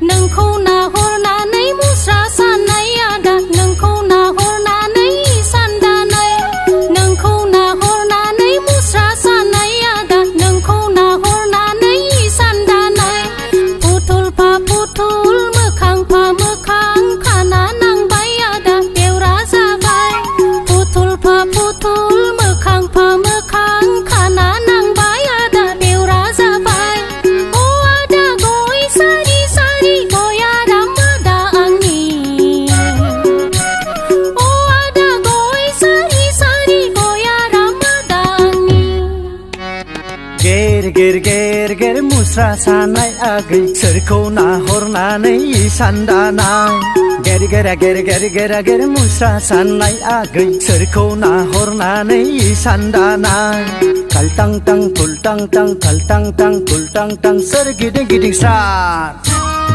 नोंखौ नाहरनानै मुस्रा सानाय आदा नोंखौ नाहरनानै इसान दानाय नोंखौ नाहरनानै मुस्रा सानाय आदा नोंखौ नाहरनानै इसान दानाय फुथुलफा फुथुल मोखांफा मोखां खाना नांबाय आदा बेवरा जाबाय फुथुलफा फुथुल मोखांफा मोखां खाना नांबाय आदा बेवरा जाबाय अ आदा गय सारि सारि गयारा मादा आंनि अ आदा गय सारि सारि गयारा मादा आंनि गेर गेर गेर गेर मुस्रा सानाय आगै सोरखौ नाहरनानै इसान दानाय गेर गेरा गेर गेर गेरा गेर मुस्रा सानाय आगै सोरखौ नाहरनानै इसान दानाय कालटां टां कुलटां टां कालटां टां कुलटां टां सोर गिदिं गिदिं सार